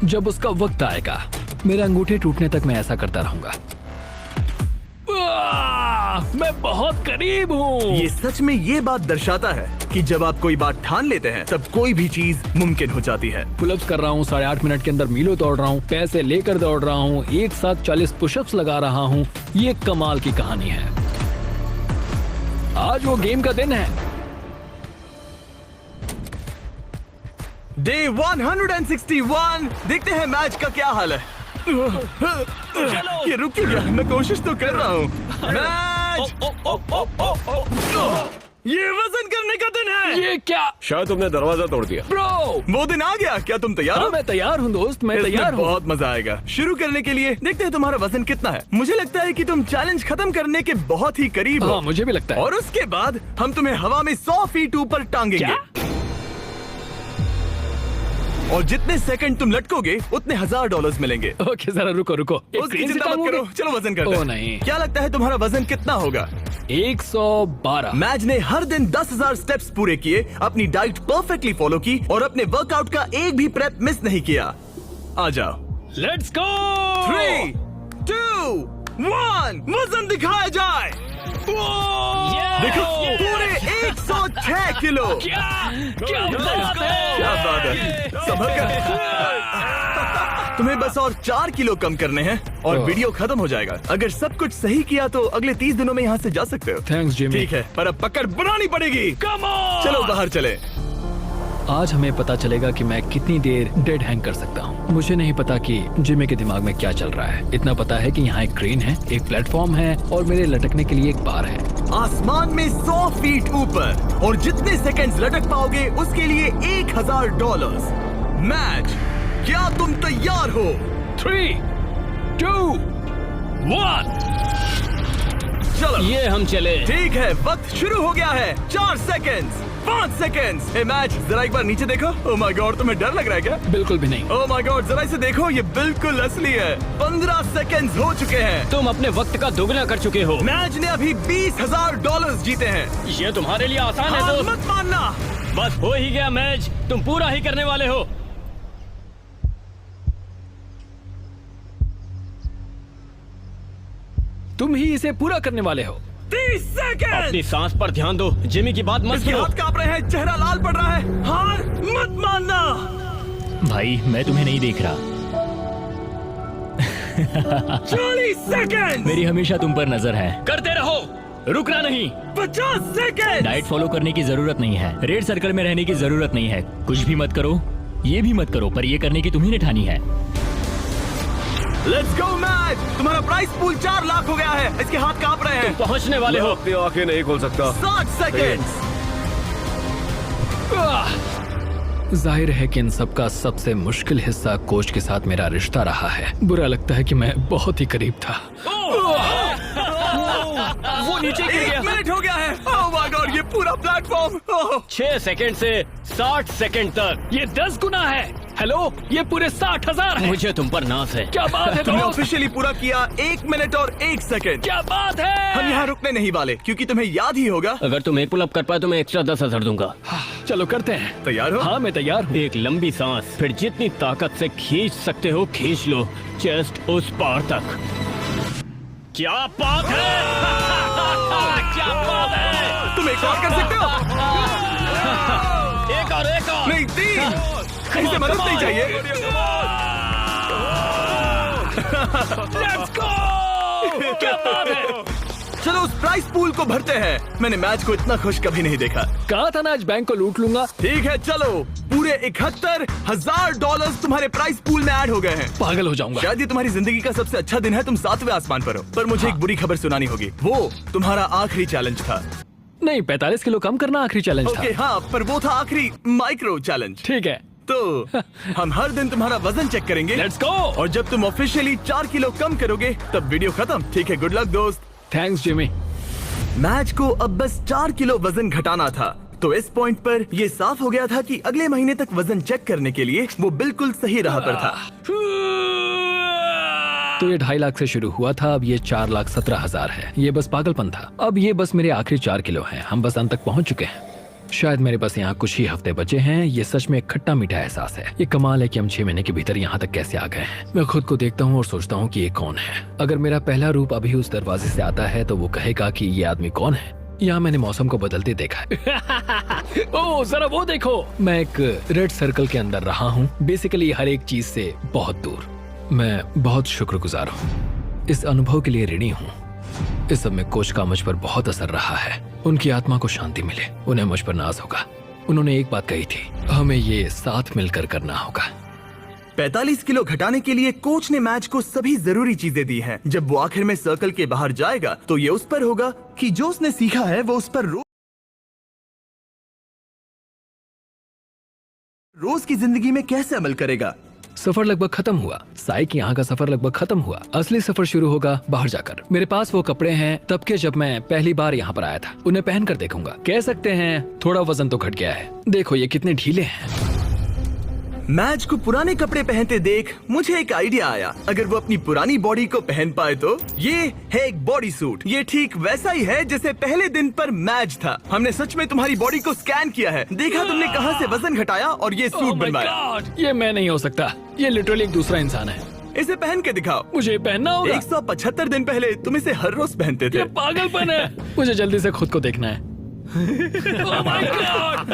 Speaker 2: जब उसका वक्त आएगा, मेरे अंगूठे टूटने तक मैं ऐसा करता रहूंगा। मैं बहुत करीब हूँ।
Speaker 1: ये सच में ये बात दर्शाता है कि जब आप कोई बात ठान लेते हैं तब कोई भी चीज मुमकिन हो जाती है।
Speaker 2: पुलअप्स कर रहा हूँ, 8.5 मिनट के अंदर मीलों दौड़ रहा हूँ, पैसे लेकर दौड़ रहा हूँ, एक साथ 40 पुशअप्स लगा रहा हूँ। ये कमाल की कहानी है। आज वो गेम का दिन है।
Speaker 1: डे 161। देखते हैं मैच का क्या हाल है। ये रुक क्यों गया? मैं कोशिश तो कर रहा हूँ। मैच! ये वजन करने का दिन है।
Speaker 2: ये क्या?
Speaker 7: शायद तुमने दरवाजा तोड़ दिया।
Speaker 2: ब्रो,
Speaker 1: वो दिन आ गया। क्या तुम तैयार
Speaker 2: हाँ,
Speaker 1: हो?
Speaker 2: मैं तैयार हूँ दोस्त, मैं
Speaker 1: इसमें
Speaker 2: तैयार हूँ।
Speaker 1: बहुत मजा आएगा। शुरू करने के लिए देखते हैं तुम्हारा वजन कितना है। मुझे लगता है कि तुम चैलेंज खत्म करने के बहुत ही करीब हो।
Speaker 2: हाँ, मुझे भी लगता है।
Speaker 1: और उसके बाद हम तुम्हें हवा में 100 फीट ऊपर टांगेंगे।
Speaker 2: क्या?
Speaker 1: और जितने सेकंड तुम लटकोगे उतने $1000 मिलेंगे।
Speaker 2: ओके, जरा रुको।
Speaker 1: उसकी
Speaker 2: क्रेन से
Speaker 1: चिंता मत
Speaker 2: टांगोगे?
Speaker 1: करो, चलो वजन करते हैं।
Speaker 2: ओ नहीं।
Speaker 1: क्या लगता है तुम्हारा वजन कितना होगा?
Speaker 2: 112।
Speaker 1: मैच ने हर दिन 10,000 स्टेप्स पूरे किए, अपनी डाइट परफेक्टली फॉलो की और अपने वर्कआउट का एक भी प्रेप मिस नहीं किया। आ जाओ।
Speaker 8: Let's go.
Speaker 1: 3, 2, 1 वजन दिखाया जाए। देखो, पूरे 106 किलो।
Speaker 8: क्या बात है?
Speaker 1: क्या बात है। संभल कर। तुम्हें बस और 4 किलो कम करने हैं और वीडियो खत्म हो जाएगा। अगर सब कुछ सही किया तो अगले 30 दिनों में यहाँ से जा सकते हो।
Speaker 2: Thanks Jimmy.
Speaker 1: ठीक है, पर अब पकड़ बनानी पड़ेगी।
Speaker 8: Come on.
Speaker 1: चलो बाहर चले।
Speaker 2: आज हमें पता चलेगा कि मैं कितनी देर डेड हैंग कर सकता हूँ। मुझे नहीं पता कि जिमी के दिमाग में क्या चल रहा है। इतना पता है कि यहाँ एक क्रेन है, एक प्लेटफॉर्म है और मेरे लटकने के लिए एक बार है।
Speaker 1: आसमान में 100 फीट ऊपर और जितने सेकंड्स लटक पाओगे उसके लिए $1000। मैच, क्या तुम तैयार हो?
Speaker 8: 3, 2, 1
Speaker 1: चलो
Speaker 4: ये हम चले।
Speaker 1: ठीक है, वक्त शुरू हो गया है। 4 सेकंड्स, 5 सेकंड्स। ए मैच, जरा एक बार नीचे देखो। ओह माय गॉड, तुम्हें डर लग रहा है क्या?
Speaker 2: बिल्कुल भी नहीं।
Speaker 1: ओह माय गॉड, जरा इसे देखो, ये बिल्कुल असली है। 15 सेकंड्स हो चुके हैं।
Speaker 4: तुम अपने वक्त का दोगुना कर चुके हो।
Speaker 1: मैच ने अभी $20,000 जीते हैं।
Speaker 4: ये तुम्हारे लिए आसान है
Speaker 1: हार
Speaker 4: दोस्त।
Speaker 1: मत मानना।
Speaker 4: बस हो ही गया मैच, तुम पूरा ही करने वाले हो।
Speaker 2: तुम ही इसे पूरा करने वाले हो।
Speaker 1: 30 सेकंड।
Speaker 4: अपनी सांस पर ध्यान दो, जिमी की बात मत
Speaker 1: इसके
Speaker 4: सुनो।
Speaker 1: हाथ कांप रहे हैं, चेहरा लाल पड़ रहा है। हार मत मानना।
Speaker 3: भाई मैं तुम्हें नहीं देख रहा।
Speaker 1: 40 सेकंड।
Speaker 3: मेरी हमेशा तुम पर नजर है।
Speaker 4: करते रहो, रुकना नहीं।
Speaker 1: 50 सेकंड।
Speaker 3: डाइट फॉलो करने की जरूरत नहीं है, रेड सर्कल में रहने की जरूरत नहीं है, कुछ भी मत करो, ये भी मत करो, पर ये करने की तुम्ही ने ठानी है।
Speaker 1: Let's go match. तुम्हारा प्राइस पूल 4 लाख हो गया है। इसके हाथ कांप रहे हैं।
Speaker 4: पहुंचने वाले हो।
Speaker 7: अपनी आंखें नहीं खोल सकता।
Speaker 1: 60 सेकंड।
Speaker 2: जाहिर है कि इन सब का सबसे मुश्किल हिस्सा कोच के साथ मेरा रिश्ता रहा है। बुरा लगता है कि मैं बहुत ही करीब था।
Speaker 4: वो नीचे गिर
Speaker 1: 1
Speaker 4: गया।
Speaker 1: मिनट हो गया है। ओह माय गॉड, ये पूरा प्लेटफॉर्म।
Speaker 4: 6 सेकंड से 60 सेकंड तक।
Speaker 2: ये 10 गुना है। हेलो, ये पूरे 60,000 है।
Speaker 4: मुझे तुम पर नाज है।
Speaker 2: क्या बात है
Speaker 1: तुमने
Speaker 2: दोस्त?
Speaker 1: ऑफिशियली पूरा किया 1 मिनट और 1 सेकंड।
Speaker 2: क्या बात है?
Speaker 1: हम यहाँ रुकने नहीं वाले, क्योंकि तुम्हें याद ही होगा।
Speaker 4: अगर तुम एक पुल अप कर पाए तो मैं एक्स्ट्रा 10,000 दूंगा।
Speaker 2: चलो करते हैं।
Speaker 1: तैयार हो?
Speaker 2: हाँ मैं तैयार हूँ।
Speaker 4: एक लंबी सांस, फिर जितनी ताकत से खींच सकते हो खींच लो, चेस्ट उस पार तक। क्या बात है! क्या बात है!
Speaker 1: तुम एक और कर सकते हो।
Speaker 4: एक और
Speaker 1: नहीं, 3। इसे मदद नहीं चाहिए।
Speaker 4: Let's go! क्या बात है!
Speaker 1: चलो उस प्राइस पूल को भरते हैं। मैंने मैच को इतना खुश कभी नहीं देखा।
Speaker 2: कहा था ना आज बैंक को लूट लूंगा।
Speaker 1: ठीक है, चलो पूरे $71,000 तुम्हारे प्राइस पूल में ऐड हो गए हैं।
Speaker 2: पागल हो जाऊंगा।
Speaker 1: शायद ये तुम्हारी जिंदगी का सबसे अच्छा दिन है। तुम 7वें आसमान पर हो। पर मुझे एक बुरी खबर सुनानी होगी। वो तुम्हारा आखिरी चैलेंज था।
Speaker 2: नहीं, 45 किलो कम करना आखिरी चैलेंज था।
Speaker 1: ओके हाँ, पर वो था आखिरी माइक्रो चैलेंज।
Speaker 2: ठीक है,
Speaker 1: तो हम हर दिन तुम्हारा वजन चेक करेंगे।
Speaker 2: Let's go.
Speaker 1: और जब तुम ऑफिशियली 4 किलो कम करोगे तब वीडियो खत्म। ठीक है, गुड लक दोस्त।
Speaker 2: Thanks Jimmy.
Speaker 1: मैच को अब बस 4 किलो वजन घटाना था। तो इस पॉइंट पर ये साफ हो गया था कि अगले महीने तक वजन चेक करने के लिए वो बिल्कुल सही राह पर था।
Speaker 2: तो ये 2.5 लाख से शुरू हुआ था, अब ये 4,17,000 है। ये बस पागलपन था। अब ये बस मेरे आखिरी 4 किलो हैं। हम बस अंत तक पहुंच चुके हैं। शायद मेरे पास यहाँ कुछ ही हफ्ते बचे हैं। ये सच में एक खट्टा मीठा एहसास है। ये कमाल है कि हम 6 महीने के भीतर यहाँ तक कैसे आ गए हैं। मैं खुद को देखता हूँ और सोचता हूँ कि ये कौन है। अगर मेरा पहला रूप अभी उस दरवाजे से आता है तो वो कहेगा कि ये आदमी कौन है। यहाँ मैंने मौसम को बदलते देखा है। ओह जरा वो देखो, मैं एक रेड सर्कल के अंदर रहा हूँ, बेसिकली हर एक चीज से बहुत दूर। मैं बहुत शुक्रगुजार हूँ, इस अनुभव के लिए ऋणी हूँ। इस सब में कोच का मुझ पर बहुत असर रहा है। उनकी आत्मा को शांति मिले, उन्हें मुझ पर नाज होगा। उन्होंने एक बात कही थी, हमें ये साथ मिलकर करना होगा।
Speaker 1: 45 किलो घटाने के लिए कोच ने मैच को सभी जरूरी चीजें दी हैं। जब वो आखिर में सर्कल के बाहर जाएगा तो ये उस पर होगा कि जो उसने सीखा है वो उस पर रोज की जिंदगी में कैसे अमल करेगा।
Speaker 2: सफर लगभग खत्म हुआ। साई की यहाँ का सफर लगभग खत्म हुआ। असली सफर शुरू होगा बाहर जाकर। मेरे पास वो कपड़े हैं तब के जब मैं पहली बार यहाँ पर आया था। उन्हें पहन कर देखूंगा। कह सकते हैं थोड़ा वजन तो घट गया है। देखो ये कितने ढीले हैं।
Speaker 1: मैच को पुराने कपड़े पहनते देख मुझे एक आइडिया आया। अगर वो अपनी पुरानी बॉडी को पहन पाए तो। ये है एक बॉडी सूट। ये ठीक वैसा ही है जैसे पहले दिन पर मैच था। हमने सच में तुम्हारी बॉडी को स्कैन किया है, देखा तुमने कहां से वजन घटाया और ये सूट बनवाया।
Speaker 2: ये मैं नहीं हो सकता। ये लिटरली एक दूसरा इंसान है।
Speaker 1: इसे पहन के दिखाओ।
Speaker 2: मुझे पहनना होगा।
Speaker 1: 175 दिन पहले तुम इसे हर रोज पहनते थे।
Speaker 2: ये पागलपन है। मुझे जल्दी से खुद को देखना है। Oh my God!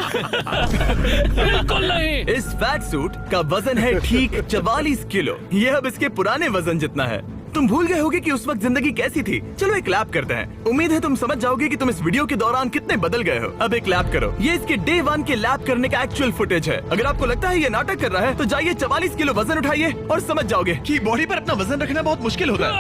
Speaker 2: बिल्कुल नहीं।
Speaker 1: इस फैट सूट का वजन है ठीक 44 किलो। ये अब इसके पुराने वजन जितना है। तुम भूल गए होगे कि उस वक्त जिंदगी कैसी थी। चलो एक लैप करते हैं। उम्मीद है तुम समझ जाओगे कि तुम इस वीडियो के दौरान कितने बदल गए हो। अब एक लैप करो। ये इसके डे 1 के लैप करने का एक्चुअल फुटेज है। अगर आपको लगता है ये नाटक कर रहा है तो जाइए 44 किलो वजन उठाइए और समझ जाओगे कि बॉडी पर अपना वजन रखना बहुत मुश्किल होता है।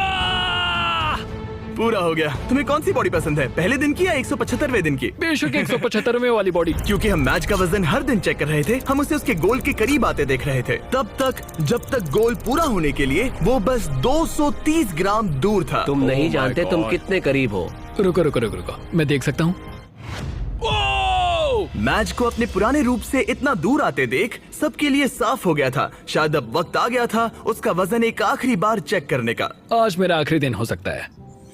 Speaker 1: पूरा हो गया। तुम्हें कौन सी बॉडी पसंद है, पहले दिन की या 175वें दिन की?
Speaker 2: बेशक 175वें वाली बॉडी।
Speaker 1: क्योंकि हम मैच का वजन हर दिन चेक कर रहे थे, हम उसे उसके गोल के करीब आते देख रहे थे। तब तक जब तक गोल पूरा होने के लिए वो बस 230 ग्राम दूर था।
Speaker 7: तुम नहीं जानते तुम कितने करीब हो।
Speaker 2: रुको रुको रुको रुको, मैं देख सकता हूँ।
Speaker 1: मैच को अपने पुराने रूप से इतना दूर आते देख सबके लिए साफ हो गया था, शायद अब वक्त आ गया था उसका वजन एक आखिरी बार चेक करने का।
Speaker 2: आज मेरा आखिरी दिन हो सकता है।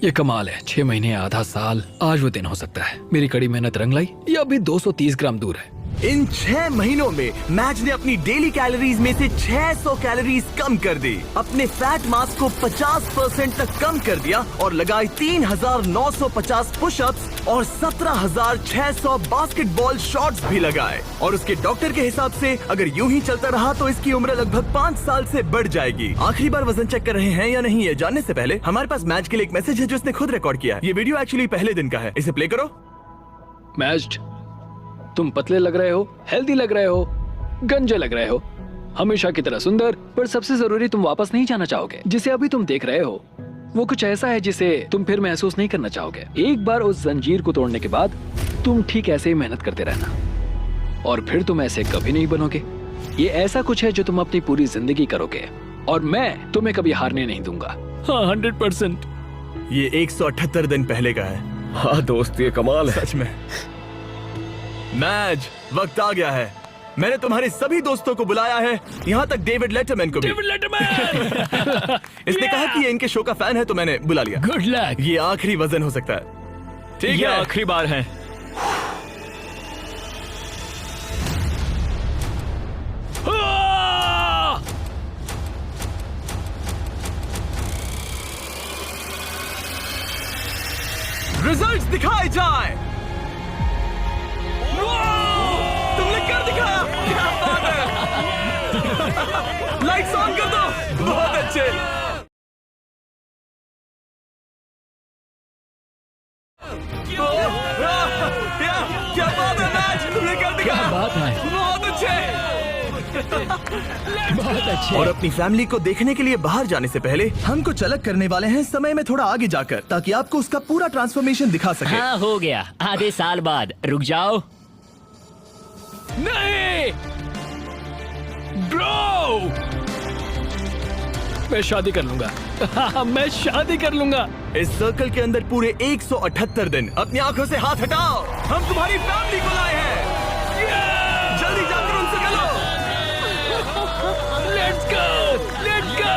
Speaker 2: ये कमाल है, 6 महीने, आधा साल, आज वो दिन हो सकता है। मेरी कड़ी मेहनत रंग लाई, ये अभी 230 ग्राम दूर है।
Speaker 1: इन 6 महीनों में मैच ने अपनी डेली कैलोरीज में से 600 कैलोरीज कम कर दी, अपने फैट मास को 50% तक कम कर दिया और लगाई 3950 पुशअप्स और 17600 बास्केटबॉल शॉट्स भी लगाए। और उसके डॉक्टर के हिसाब से अगर यूं ही चलता रहा तो इसकी उम्र लगभग 5 साल से बढ़ जाएगी। आखिरी बार वजन चेक कर रहे हैं या नहीं ये जानने से पहले हमारे पास मैच के लिए एक मैसेज है जो उसने खुद रिकॉर्ड किया है। ये वीडियो एक्चुअली पहले दिन का है, इसे प्ले करो।
Speaker 2: मैच, तुम पतले लग रहे हो, हेल्दी लग रहे हो, गंजे लग रहे हो, हमेशा की तरह सुंदर, पर सबसे जरूरी तुम वापस नहीं जाना चाहोगे। जिसे अभी तुम देख रहे हो वो कुछ ऐसा है जिसे तुम फिर महसूस नहीं करना चाहोगे। एक बार उस जंजीर को तोड़ने के बाद तुम ठीक ऐसे ही मेहनत करते रहना और फिर तुम ऐसे कभी नहीं बनोगे। ये ऐसा कुछ है जो तुम अपनी पूरी जिंदगी करोगे और मैं तुम्हें कभी हारने नहीं दूंगा। हाँ, 100%।
Speaker 1: ये 178 दिन पहले का है।
Speaker 7: हाँ दोस्त, ये कमाल है
Speaker 1: सच में। मैच, वक्त आ गया है। मैंने तुम्हारे सभी दोस्तों को बुलाया है, यहाँ तक डेविड लेटरमैन को भी।
Speaker 8: David Letterman!
Speaker 1: इसने कहा कि ये इनके शो का फैन है तो मैंने बुला लिया।
Speaker 3: Good luck.
Speaker 1: ये आखिरी वजन हो सकता है। ठीक
Speaker 8: ये
Speaker 1: है,
Speaker 8: आखिरी बार है।
Speaker 1: रिजल्ट्स दिखाए जाए। तुमने कर दिखाया, क्या बात है। लाइट्स ऑन कर दो। बहुत अच्छे। क्या बात है मैच, तुमने कर दिखाया।
Speaker 3: क्या बात है।
Speaker 1: बहुत अच्छे।
Speaker 3: बहुत अच्छे।
Speaker 1: और अपनी फैमिली को देखने के लिए बाहर जाने से पहले हम कुछ अलग करने वाले हैं समय में थोड़ा आगे जाकर, ताकि आपको उसका पूरा ट्रांसफॉर्मेशन दिखा सके।
Speaker 3: हाँ, हो गया। आधे साल बाद। रुक जाओ।
Speaker 2: नहीं ब्रो, मैं शादी कर लूंगा। हाँ, मैं शादी कर लूंगा।
Speaker 1: इस सर्कल के अंदर पूरे 178 दिन। अपनी आंखों से हाथ हटाओ, हम तुम्हारी फैमिली को लाए हैं। जल्दी जाकर उनसे मिलो।
Speaker 2: Let's go, let's go.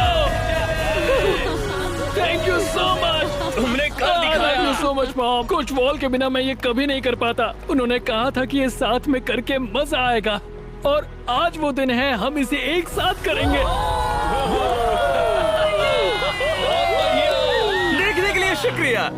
Speaker 2: Thank you so much.
Speaker 8: तुमने कर दिखाया।
Speaker 2: Thank you so much mom. Coach wall के बिना मैं ये कभी नहीं कर पाता। उन्होंने कहा था कि ये साथ में करके मजा आएगा और आज वो दिन है, हम इसे एक साथ करेंगे।
Speaker 1: देखने के लिए शुक्रिया।